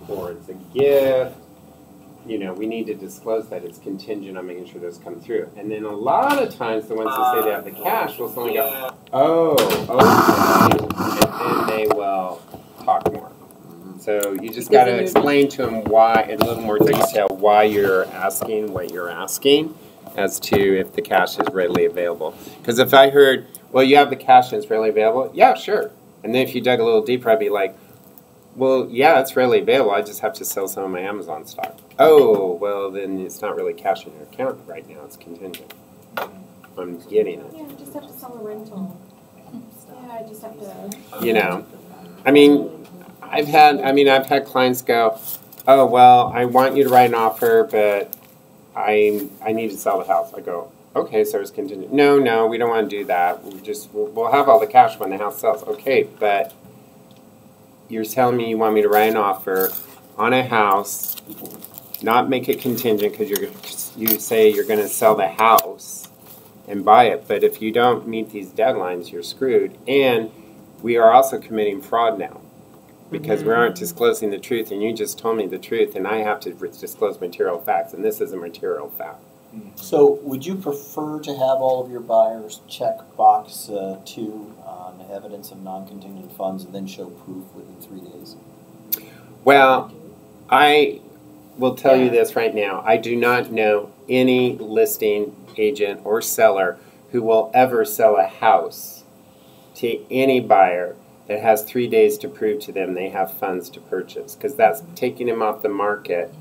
or it's a gift, you know, we need to disclose that it's contingent on making sure those come through. And then a lot of times the ones that say they have the cash will suddenly go, oh, okay, and then they will talk more. So you just got to explain to them why, in a little more detail, why you're asking what you're asking as to if the cash is readily available. Because if I heard, well, you have the cash and it's readily available, yeah, sure. And then if you dug a little deeper, I'd be like, well, yeah, it's readily available. I just have to sell some of my Amazon stock. Oh, well, then it's not really cash in your account right now. It's contingent. I'm getting it. Yeah, I just have to sell a rental. Yeah, I just have to. You know, I mean, I've had clients go, oh, well, I want you to write an offer, but I need to sell the house. I go, okay, so it's contingent. No, we don't want to do that. We'll have all the cash when the house sells. Okay, but you're telling me you want me to write an offer on a house, not make it contingent because you say you're going to sell the house and buy it. But if you don't meet these deadlines, you're screwed. And we are also committing fraud now because we aren't disclosing the truth. And you just told me the truth, and I have to disclose material facts, and this is a material fact. So would you prefer to have all of your buyers check box 2 on evidence of non-contingent funds and then show proof within 3 days? Well, I will tell you this right now. I do not know any listing agent or seller who will ever sell a house to any buyer that has 3 days to prove to them they have funds to purchase, because that's taking them off the market.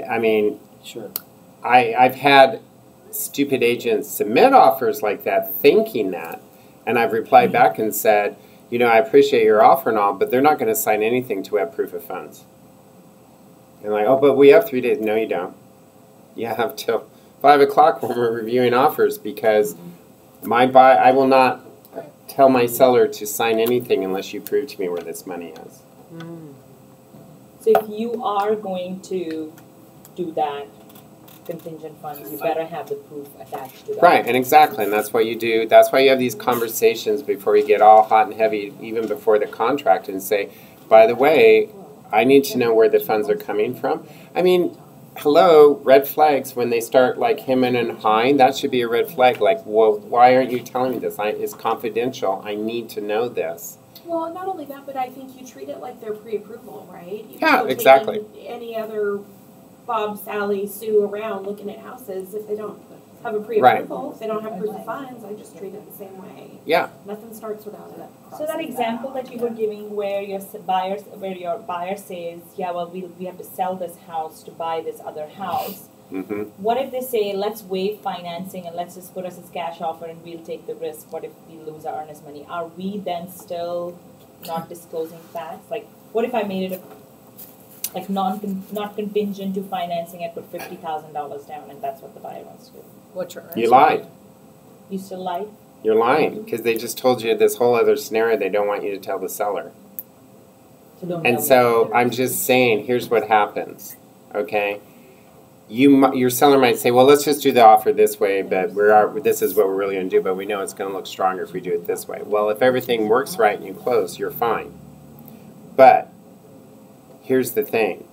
I mean, sure. I've had stupid agents submit offers like that thinking that, and I've replied back and said, you know, I appreciate your offer and all, but they're not going to sign anything to have proof of funds. And like, oh, but we have 3 days. No, you don't. You have till 5 o'clock when we're reviewing offers, because I will not tell my seller to sign anything unless you prove to me where this money is. So if you are going to do that, contingent funds, you better have the proof attached to that. Right, and exactly, and that's what you do. That's why you have these conversations before you get all hot and heavy, even before the contract, and say, by the way, I need to know where the funds are coming from. I mean, hello, red flags when they start like hemming and hawing, that should be a red flag. Like, well, why aren't you telling me this? It's confidential. I need to know this. Well, not only that, but I think you treat it like they're pre-approval, right? Yeah, exactly. Any other Bob, Sally, Sue around looking at houses, if they don't have a pre-approval, if they don't have proof of funds, I just treat it the same way. Yeah. Nothing starts without it. So that example that you were giving where your buyer says, yeah, well, we have to sell this house to buy this other house. What if they say, let's waive financing and let's just put us as cash offer and we'll take the risk? What if we lose our earnest money? Are we then still not disclosing facts? Like, what if I made it like not contingent to financing, I put $50,000 down, and that's what the buyer wants to do? What's your earnest? You lied. You still lied? You're lying, because they just told you this whole other scenario they don't want you to tell the seller. And so I'm just saying, here's what happens, okay? Your seller might say, well, let's just do the offer this way, but this is what we're really going to do, but we know it's going to look stronger if we do it this way. Well, if everything works right and you close, you're fine. But here's the thing.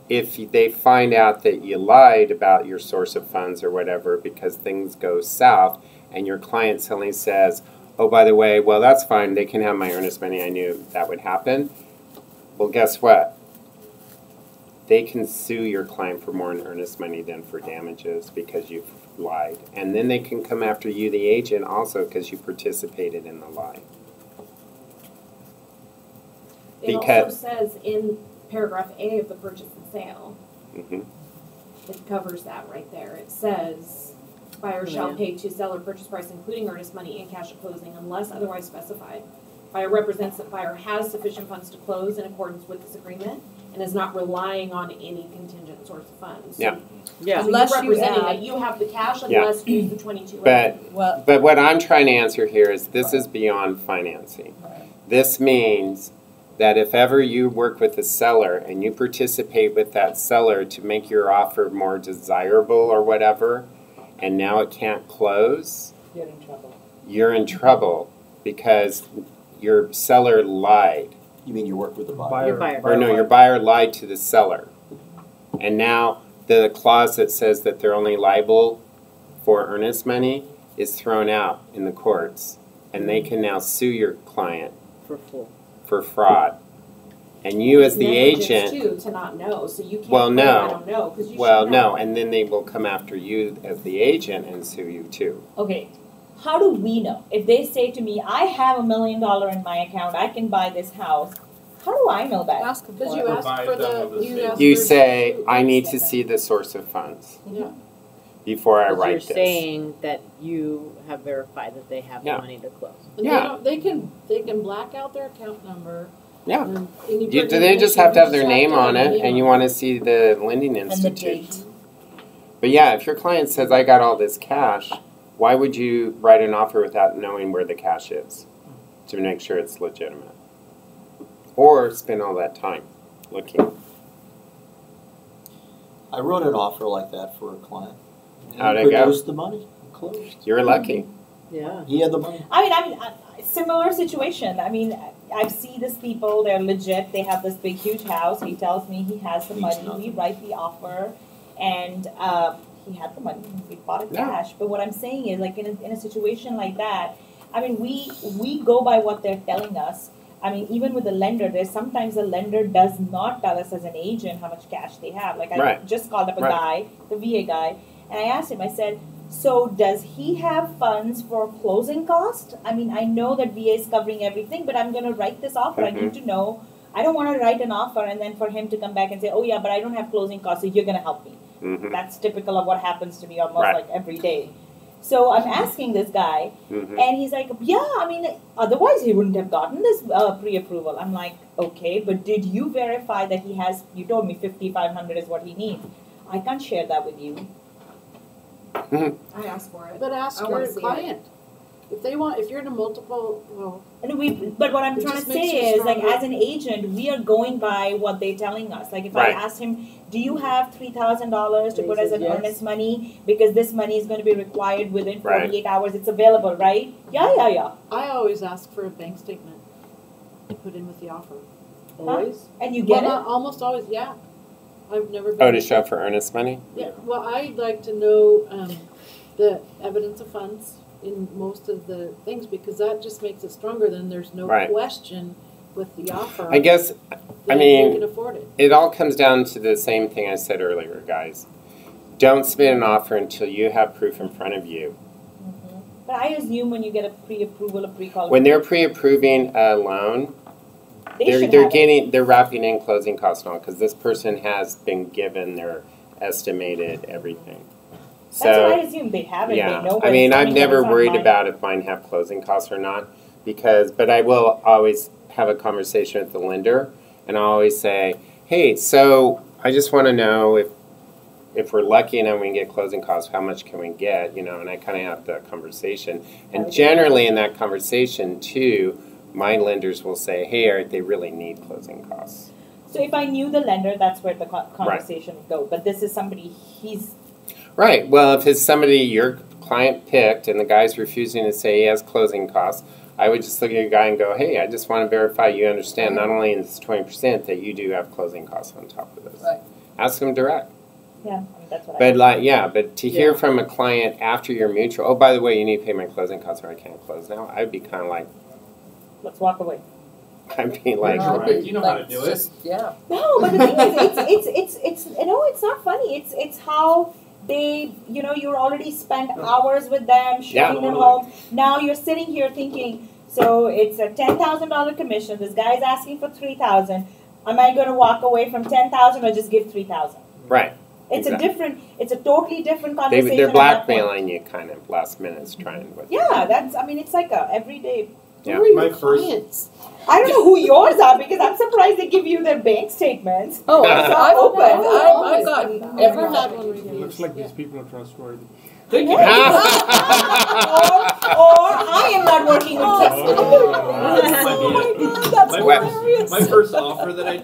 If they find out that you lied about your source of funds or whatever because things go south and your client suddenly says, oh, by the way, well, that's fine. They can have my earnest money. I knew that would happen. Well, guess what? They can sue your client for more in earnest money than for damages because you've lied. And then they can come after you, the agent, also because you participated in the lie. It also says in paragraph A of the purchase and sale, it covers that right there. It says, buyer shall pay to seller purchase price, including earnest money and cash at closing, unless otherwise specified. Buyer represents that buyer has sufficient funds to close in accordance with this agreement and is not relying on any contingent source of funds. Yeah. Yeah. So Unless you're representing you that you have the cash unless you use the 22. But what I'm trying to answer here is this is beyond financing. This means that if ever you work with a seller and you participate with that seller to make your offer more desirable or whatever, and now it can't close, You're in trouble. You're in trouble because your seller lied. You mean you work with the buyer? Your buyer. Or no, your buyer lied to the seller. And now the clause that says that they're only liable for earnest money is thrown out in the courts. And they can now sue your client for fraud. And you as the agent, too, to not know, so you can't well, claim, no. I don't know, 'cause you well, should know. no, and then they will come after you as the agent and sue you too. Okay, how do we know? If they say to me, I have $1 million in my account, I can buy this house, how do I know that? Ask because you ask for the You say, I need to see the source of funds Yeah. before I Because write you're this. saying that you have verified that they have the Yeah. money to close. And Yeah. they can black out their account number. Yeah. and any You, pertinent they just have to have their information, name on have to it, have and you their want name to see the lending And the institution. date. But yeah, if your client says, I got all this cash, why would you write an offer without knowing where the cash is to make sure it's legitimate? Or spend all that time looking. I wrote an offer like that for a client. How'd He it go? produced the money, closed. You're lucky. Yeah. He had the money. Similar situation. I mean, I see these people, they're legit, they have this big, huge house. He tells me he has the Means money, nothing. we write the offer, and he had the money, we bought it Yeah. cash. But what I'm saying is, like, in a situation like that, I mean, we go by what they're telling us. I mean, even with the lender, there's sometimes the lender does not tell us as an agent how much cash they have. Like, I Right. just called up a Right. guy, the VA guy, and I asked him, I said, so does he have funds for closing cost? I mean, I know that VA is covering everything, but I'm going to write this offer. I need to know. I don't want to write an offer and then for him to come back and say, oh yeah, but I don't have closing costs, so you're going to help me. Mm-hmm. That's typical of what happens to me almost Right. like every day. So I'm asking this guy, Mm-hmm. and he's like, yeah, I mean, otherwise he wouldn't have gotten this pre-approval. I'm like, okay, but did you verify that he has, you told me 5,500 is what he needs. I can't share that with you. I asked for it. But ask I wanna your see client. If they want, if you're in a multiple, well, But what I'm It trying to just makes say you is, like, stronger. as an agent, we are going by what they're telling us. Like, if Right. I asked him, do you have $3,000 to And he put as says an yes. earnest money because this money is going to be required within Right. 48 hours? It's available, right? Yeah. I always ask for a bank statement to put in with the offer. Always. And you Well, get it? not almost always, yeah. I've never been. Oh, to show for earnest money? Yeah, well, I'd like to know, the evidence of funds in most of the things, because that just makes it stronger, then there's no Right. question with the offer. I guess, that mean, you can afford it. it all comes down to the same thing I said earlier, guys. Don't submit an offer until you have proof in front of you. But I assume when you get a pre-approval, a pre-qualification, When they're pre-approving a loan, they should have it. they're wrapping in closing costs and all, because this person has been given their estimated everything. That's what I So, assume. They have it. yeah, They know I mean, where I've it's never coming from. worried It's not about if mine have closing costs or not, but I will always have a conversation with the lender, and I'll always say, hey, so I just want to know if we're lucky and we can get closing costs, how much can we get, and I kind of have that conversation. And generally in that conversation too, my lenders will say, hey, they really need closing costs. So if I knew the lender, that's where the conversation would go. But this is somebody, he's Right. Well, if it's somebody your client picked and the guy's refusing to say he has closing costs, I would just look at your guy and go, hey, I just want to verify you understand not only in this 20% that you do have closing costs on top of this. Right. Ask them direct. I mean, that's what But to hear from a client after your mutual, oh, by the way, you need to pay my closing costs or I can't close now, I'd be kind of like, let's walk away. I'd be like, Right. You know how to do it. Yeah. No, but the thing is, it's it's not funny. It's how they, you're already spent hours with them, showing them home. Now you're sitting here thinking, so it's a $10,000 commission. This guy's asking for $3,000. Am I going to walk away from $10,000 or just give $3,000? right. It's Exactly. it's a totally different conversation. They're at that point. blackmailing you kind of last minute trying with. Yeah, it's like a everyday. Yeah. Who are My your first- clients? I don't know who yours are because I'm surprised they give you their bank statements. Oh, I've open. I've gotten, ever had one refused. Looks like Yeah. these people are trustworthy. or I am not working with trusted. Oh my god, that's hilarious. My first offer that I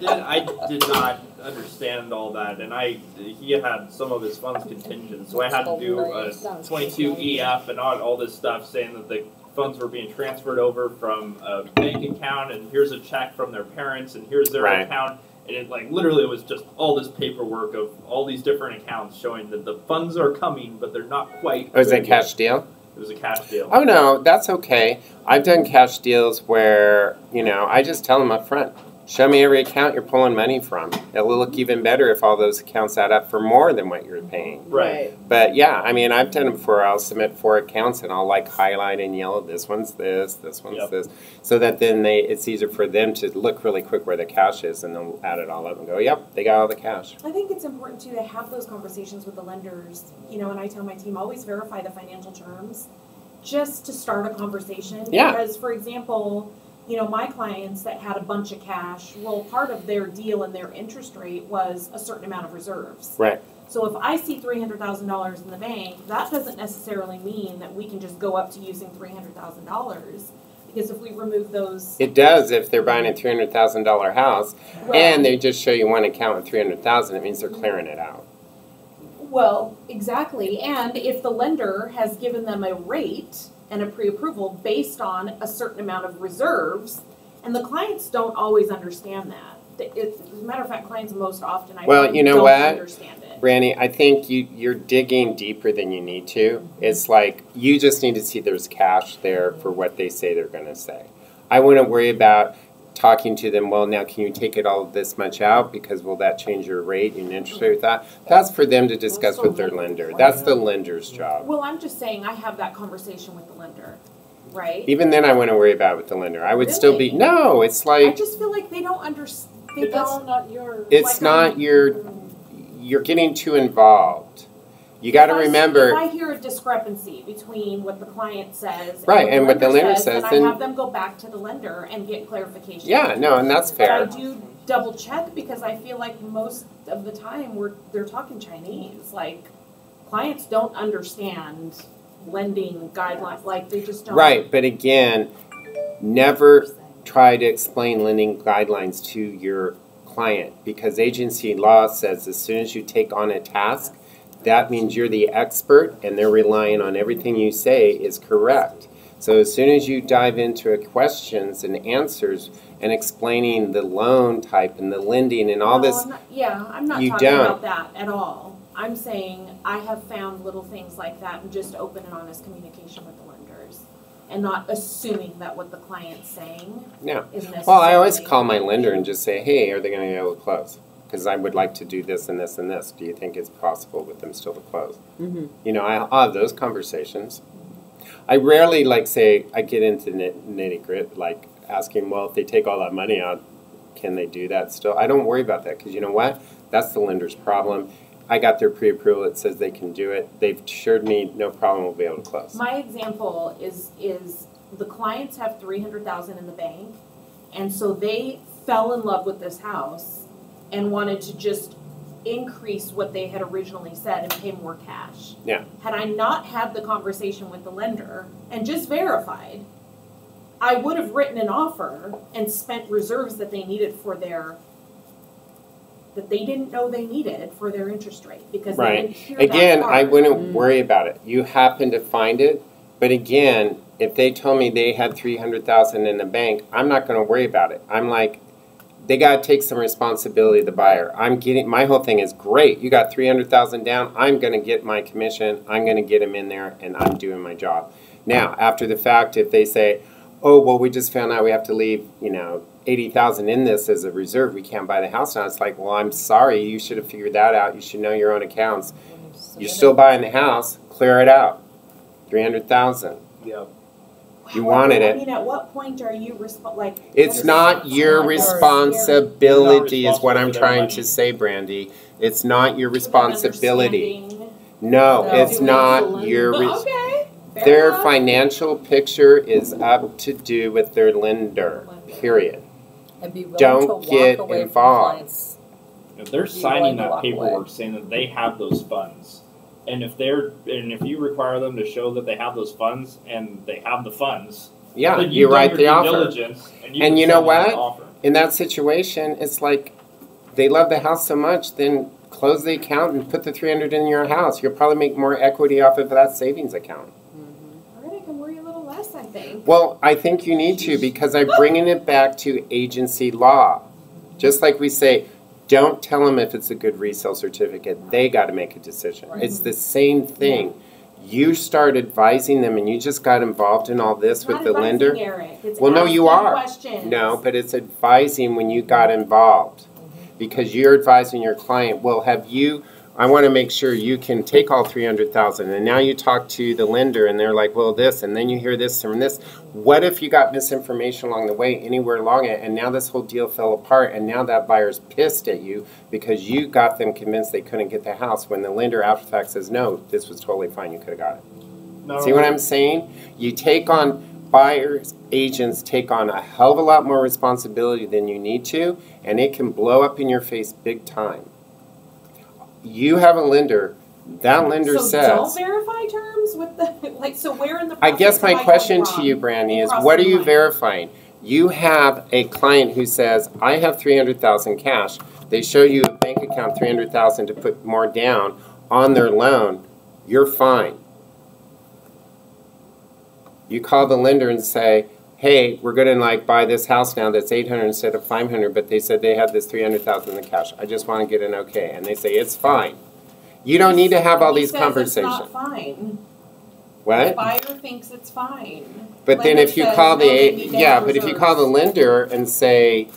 did not understand all that, and he had some of his funds contingent, so I had to do a 22 EF and all this stuff saying that the funds were being transferred over from a bank account, and here's a check from their parents, and here's their Right. account. And it like literally was just all this paperwork of all these different accounts showing that the funds are coming, but they're not quite. Oh, is there it a cash yet. deal? It was a cash deal. Oh no, that's okay. I've done cash deals where, I just tell them up front, show me every account you're pulling money from. It'll look even better if all those accounts add up for more than what you're paying. Right. But yeah, I've done it before. I'll submit 4 accounts and I'll highlight in yellow, this one's this one's Yep. this. So that then it's easier for them to look really quick where the cash is, and they'll add it all up and go, yep, they got all the cash. I think it's important too to have those conversations with the lenders, and I tell my team, always verify the financial terms, just to start a conversation. Yeah. Because, for example, my clients that had a bunch of cash, well, part of their deal and their interest rate was a certain amount of reserves. Right. So if I see $300,000 in the bank, that doesn't necessarily mean that we can just go up to using $300,000, because if we remove those, It does if they're buying a $300,000 house well, and they just show you one account with $300,000, it means they're clearing it out. well, exactly. And if the lender has given them a rate and a pre-approval based on a certain amount of reserves, and the clients don't always understand that. As a matter of fact, clients most often Well, you know don't what? understand it. Brandy, I think you're digging deeper than you need to. It's like you just need to see there's cash there for what they say they're going to say. I wouldn't worry about talking to them, well, now can you take it all this much out because will that change your rate and interest rate with that? That's for them to discuss with their lender. That's the lender's job. Well, I'm just saying I have that conversation with the lender, right? Even then I wouldn't worry about it with the lender. I would still be, Really? no, it's I like, just feel like they don't understand. But that's not your. it's not you're getting too involved. You got to remember. If I hear a discrepancy between what the client says Right, and what the lender says, then I have them go back to the lender and get clarification. Yeah, no, and that's But fair. I do double check because I feel like most of the time they're talking Chinese. Like, clients don't understand lending guidelines. Like, they just don't. Right, but again, never try to explain lending guidelines to your client, because agency law says as soon as you take on a task, that means you're the expert and they're relying on everything you say is correct. So as soon as you dive into questions and answers and explaining the loan type and the lending and all this, I'm not you talking don't. about that at all. I'm saying I have found little things like that and just open and honest communication with the lenders and not assuming that what the client's saying no. is necessary. Well, I always call my lender and just say, hey, are they going to be able to close? Because I would like to do this and this and this. Do you think it's possible with them still to close? Mm-hmm. I'll have those conversations. I rarely, I get into nitty-gritty, asking, well, if they take all that money out, can they do that still? I don't worry about that, because you know what? That's the lender's problem. I got their pre-approval. It says they can do it. They've assured me no problem, we'll be able to close. My example is the clients have $300,000 in the bank, and so they fell in love with this house and wanted to just increase what they had originally said and pay more cash. Yeah. Had I not had the conversation with the lender and just verified, I would have written an offer and spent reserves that they needed that they didn't know they needed for their interest rate, because they didn't hear Again, that I part. wouldn't worry about it. You happen to find it, but again, if they told me they had $300,000 in the bank, I'm not going to worry about it. I'm like, they got to take some responsibility, the buyer. My whole thing is, great, you got $300,000 down, I'm going to get my commission, I'm going to get them in there, and I'm doing my job. Now, after the fact, if they say, oh, well, we just found out we have to leave, $80,000 in this as a reserve, we can't buy the house now. It's like, well, I'm sorry, you should have figured that out. You should know your own accounts. You're still buying the house, clear it out. $300,000. Yep. You wanted it. I mean, at what point are you It's not your responsibility, is what I'm trying money. to say, Brandy. It's not your responsibility. Understanding. No, No. it's not your. Okay. Fair Their enough. financial picture is up to do with their lender. Period. And be willing Don't to walk get away involved. from clients. If they're Be signing willing to that walk paperwork away. saying that they have those funds, and if you require them to show that they have those funds and they have the funds, Yeah, then you you've done write your the due offer. diligence, and And you know can send them what? an offer. In that situation, it's like they love the house so much, then close the account and put the $300 in your house. You'll probably make more equity off of that savings account. All right, I can worry a little less, I think. think. Well, I think you need to because I'm bringing it back to agency law. Just like we say, don't tell them if it's a good resale certificate. They got to make a decision. Right. It's the same thing. You start advising them and you just got involved in all this with the lender. Eric. It's Well, no, you asking are. questions. No, but it's advising when you got involved. Because you're advising your client, well, I want to make sure you can take all 300,000, and now you talk to the lender, and they're like, well, this, and then you hear this from this. What if you got misinformation along the way, anywhere along it, and now this whole deal fell apart, and now that buyer's pissed at you because you got them convinced they couldn't get the house when the lender after the fact says, no, this was totally fine, you could have got it. No. See what I'm saying? You take on, buyers, agents take on a hell of a lot more responsibility than you need to, and it can blow up in your face big time. You have a lender, that lender so says... don't verify terms with the, like, so where in the I process guess my am I question going to you, wrong? Brandy, is Crossing what are the you line. verifying? You have a client who says, I have 300,000 cash. They show you a bank account, 300,000 to put more down on their loan. You're fine. You call the lender and say, hey, we're going to buy this house now that's 800 instead of 500, but they said they had this 300,000 in cash. I just want to get an okay. And they say, it's fine. You don't need to have all these conversations. It's not fine. What? The buyer thinks it's fine. But then Lender if you says, call no, they need to have but if you reserves. call the lender and say,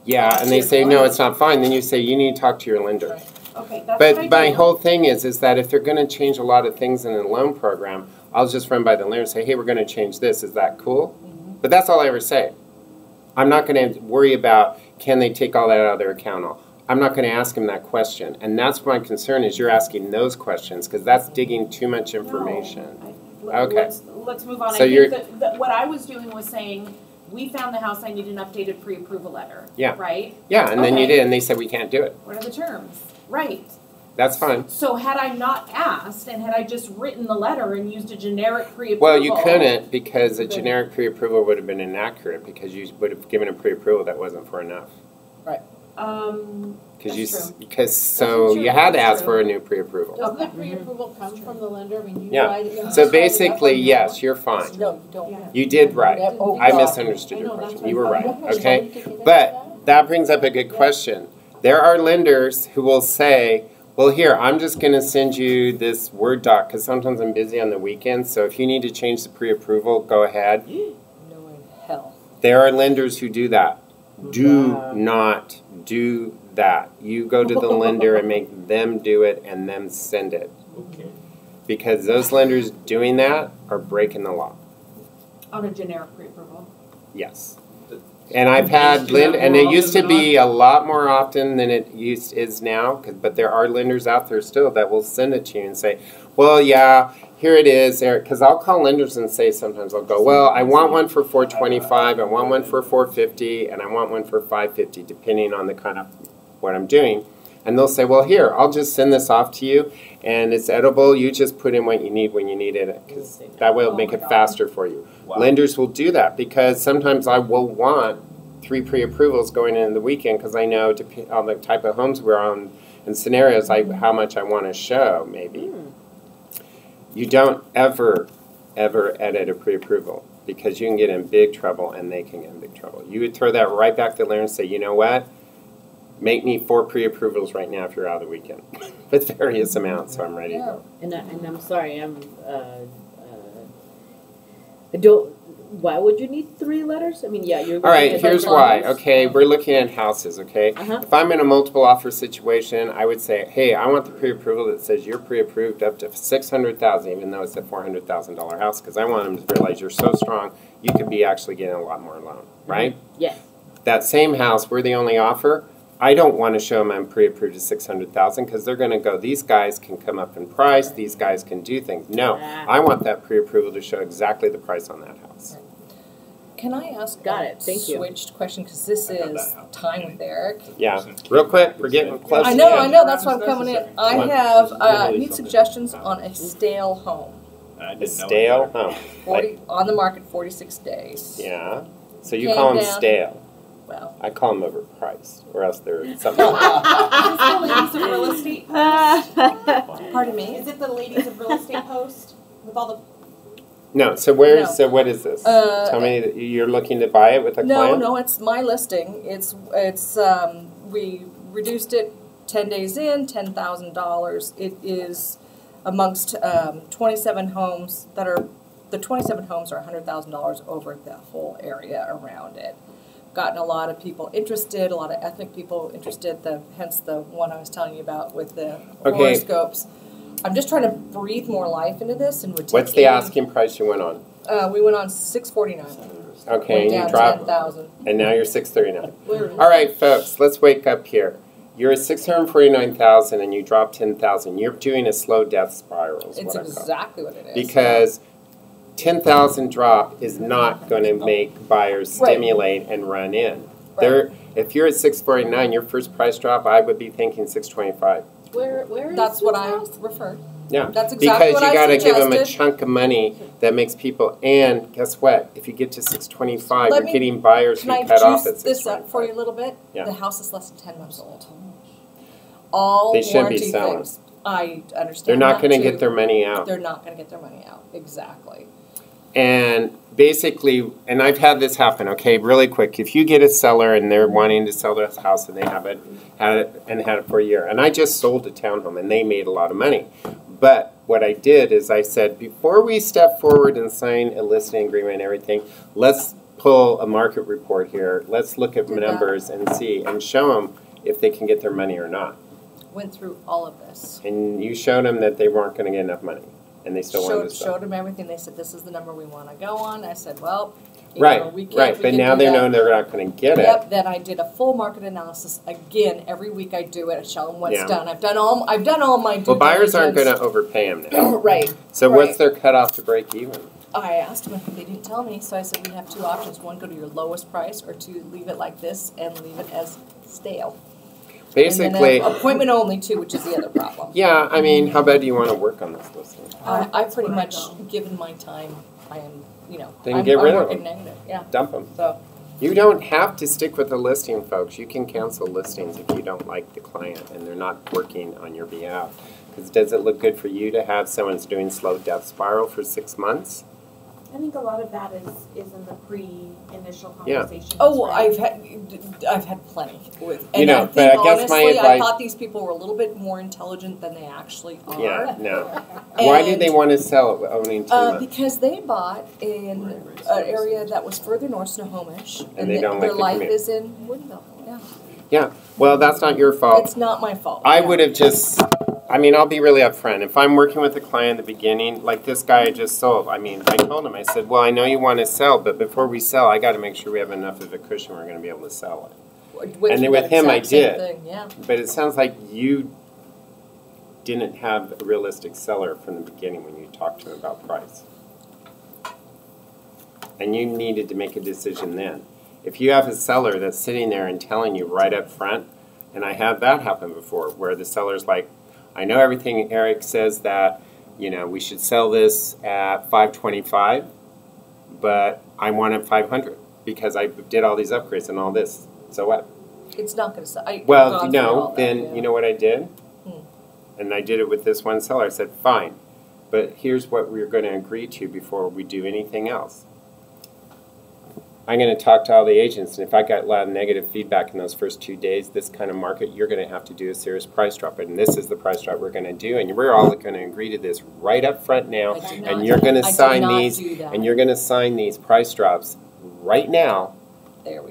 yeah, That's and they your say, no, client. it's not fine, then you say, you need to talk to your lender. Okay, that's what I But my do. whole thing is that if they're going to change a lot of things in the loan program, I'll just run by the lender and say, hey, we're going to change this. Is that cool? But that's all I ever say. I'm not going to worry about, can they take all that out of their account? I'm not going to ask them that question. And that's my concern is you're asking those questions because that's digging too much information. Okay. Let's move on. So I you're- think that what I was doing was saying, we found the house, I need an updated pre-approval letter. Yeah. Right? Yeah, and then you Okay. did, and they said we can't do it. What are the terms? Right. That's fine. So had I not asked and had I just written the letter and used a generic pre-approval. Well, you couldn't because a generic pre-approval would have been inaccurate because you would have given a pre-approval that wasn't for enough. That's true. Because so That's true. you had to That's ask true. for a new pre-approval. Doesn't the pre-approval come from the lender? I mean, you Yeah. write it, you So just write it up basically, on your- yes, you're fine. No, you don't. You did right. Yeah, oh, I God. misunderstood I your know, that's question. what You were I'm right. saying. Okay. But that brings up a good question. There are lenders who will say, well, here, I'm just going to send you this Word doc because sometimes I'm busy on the weekends. So if you need to change the pre-approval, go ahead. No in hell. There are lenders who do that. Do not do that. You go to the lender and make them do it and them send it. Okay. Because those lenders doing that are breaking the law. On a generic pre-approval. Yes. And I've had and it used to be a lot more often than it is now. But there are lenders out there still that will send it to you and say, "Well, yeah, here it is." Because I'll call lenders and say sometimes I'll go, "Well, I want one for $425, I want one for $450, and I want one for $550, depending on the kind of what I'm doing." And they'll say, "Well, here, I'll just send this off to you, and it's edible. You just put in what you need when you need it, because that way it'll make it faster for you." Wow. Lenders will do that because sometimes I will want 3 pre-approvals going in the weekend because I know on the type of homes we're on and scenarios how much I want to show maybe. You don't ever edit a pre-approval because you can get in big trouble and they can get in big trouble. You would throw that right back to the lender and say, you know what? Make me 4 pre-approvals right now if you're out of the weekend with various amounts, so I'm ready to go. And I'm sorry, I don't. Why would you need 3 letters? I mean, yeah, you're. All right, looking at here's the why. bonds. Okay, we're looking at houses, okay? Uh-huh. If I'm in a multiple offer situation, I would say, hey, I want the pre-approval that says you're pre-approved up to $600,000, even though it's a $400,000 house, because I want them to realize you're so strong, you could be actually getting a lot more loan, right? Yes. That same house, we're the only offer. I don't want to show them I'm pre-approved to $600,000 because they're going to go, these guys can come up in price, these guys can do things. No, I want that pre-approval to show exactly the price on that house. Can I ask Got a it. Thank you. switched question? Because this is Time with Eric. Yeah, real quick, we're getting close. I to know, the I end. know, that's why I'm coming in. I What? have, need suggestions on a stale home. I A didn't know stale home. 40, on the market 46 days. Yeah. So you Came call them down. stale. Well, I call them overpriced, or else they're something. Is this the ladies of real estate post? pardon me? Is it the ladies of real estate post with all the No, so so what is this? Tell me that you're looking to buy it with a client? No, it's my listing. It's we reduced it 10 days in, $10,000. It is amongst 27 homes that are, the 27 homes are $100,000 over the whole area around it. Gotten a lot of people interested, a lot of ethnic people interested, hence the one I was telling you about with the horoscopes. I'm just trying to breathe more life into this and would take. What's the asking price you went on? We went on $649. Okay, and you dropped 10,000. And now you're $639. All right, folks, let's wake up here. You're at $649,000 and you dropped $10,000. You're doing a slow death spiral. It's exactly what it is. Because $10,000 drop is not going to make buyers stimulate and run in. Right. If you're at $649, your first price drop, I would be thinking $625. Where is That's what I house? referred. Yeah, that's exactly because what you got to give them a suggested. chunk of money that makes people. And guess what? If you get to $625, you're getting buyers who cut off at $625. Can I juice this up for you a little bit? Yeah. The house is less than 10 months old. All they should be warranty selling. things. I understand. They're not going to get their money out. They're not going to get their money out. Exactly. And basically, and I've had this happen, okay, really quick. If you get a seller and they're wanting to sell their house and they had it for a year, and I just sold a townhome and they made a lot of money. But what I did is I said, before we step forward and sign a listing agreement and everything, let's pull a market report here. Let's look at numbers and see and show them if they can get their money or not. Went through all of this. And you showed them that they weren't going to get enough money. And they still wanted to sell. Showed them everything. They said, this is the number we want to go on. I said, well, we but now they know they're not going to get it. Yep, then I did a full market analysis. Again, every week I do it. I show them what's done. I've done all my due diligence. Well, buyers aren't going to overpay them now. Right. So what's their cutoff to break even? I asked them, they didn't tell me, so I said, we have two options. One, go to your lowest price, or two, leave it like this and leave it as stale. Basically, and then appointment only too, which is the other problem. Yeah, I mean, how bad do you want to work on this listing? I pretty much, given my time, I am, then get rid of them. Negative. Yeah. Dump them. So you don't have to stick with the listing, folks. You can cancel listings if you don't like the client and they're not working on your behalf. Because does it look good for you to have someone who's doing slow death spiral for 6 months? I think a lot of that is in the pre-initial conversation. Yeah. Oh, right? I've had plenty with, and I think, but I guess honestly, my advice, I thought these people were a little bit more intelligent than they actually are. Yeah, no. Why did they want to sell it owning 2 months? Because they bought in an area that was further north, Snohomish, and they don't like their life commute. Is in Woodinville. Yeah. Yeah. Well, that's not your fault. It's not my fault. I would have just. I mean, I'll be really upfront. If I'm working with a client at the beginning, like this guy I just sold, I mean, I told him, I said, well, I know you want to sell, but before we sell, I got to make sure we have enough of a cushion we're going to be able to sell it. And then with him, I did. Thing, yeah. But it sounds like you didn't have a realistic seller from the beginning when you talked to him about price. And you needed to make a decision then. If you have a seller that's sitting there and telling you right up front, and I had that happen before, where the seller's like, I know everything Eric says that, we should sell this at $525, but I want it $500 because I did all these upgrades and all this. So what? It's not going to sell. Well, no, then you know what I did? And I did it with this one seller. I said, fine, but here's what we're going to agree to before we do anything else. I'm going to talk to all the agents, and if I got a lot of negative feedback in those first 2 days, this kind of market, you're going to have to do a serious price drop, and this is the price drop we're going to do, and we're all going to agree to this right up front now, and you're going to sign these, and you're going to sign these price drops right now,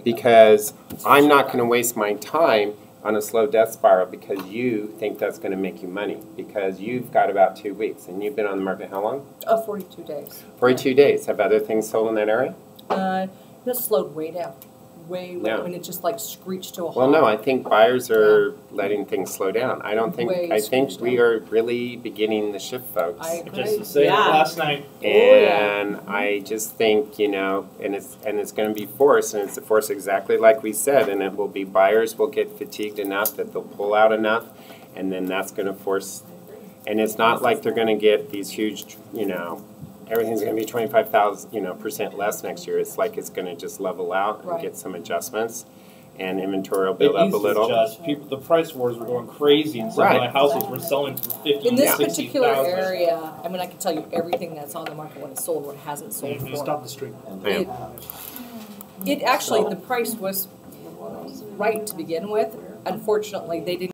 because I'm not going to waste my time on a slow death spiral because you think that's going to make you money, because you've got about 2 weeks, and you've been on the market how long? 42 days. 42 days. Have other things sold in that area? This slowed way down. Way, yeah. I mean, it just like screeched to a halt. Well, no, I think buyers are letting things slow down. I don't think, I think we are really beginning the shift, folks. I agree. Just to say last night. And I just think, and it's going to be force, and it's a force exactly like we said, and it will be buyers will get fatigued enough that they'll pull out enough, and then that's going to force, and it's not like they're going to get these huge, everything's going to be 25,000, percent less next year. It's like it's going to just level out and get some adjustments. and inventory will build up a needs to little. adjust. People, the price wars were going crazy, and some Right. of my houses were selling for 50, In this 60,000. particular area, I mean, I can tell you everything that's on the market, what it's sold, what it hasn't sold for. Stop the stream. It, it actually, the price was right to begin with. Unfortunately, they didn't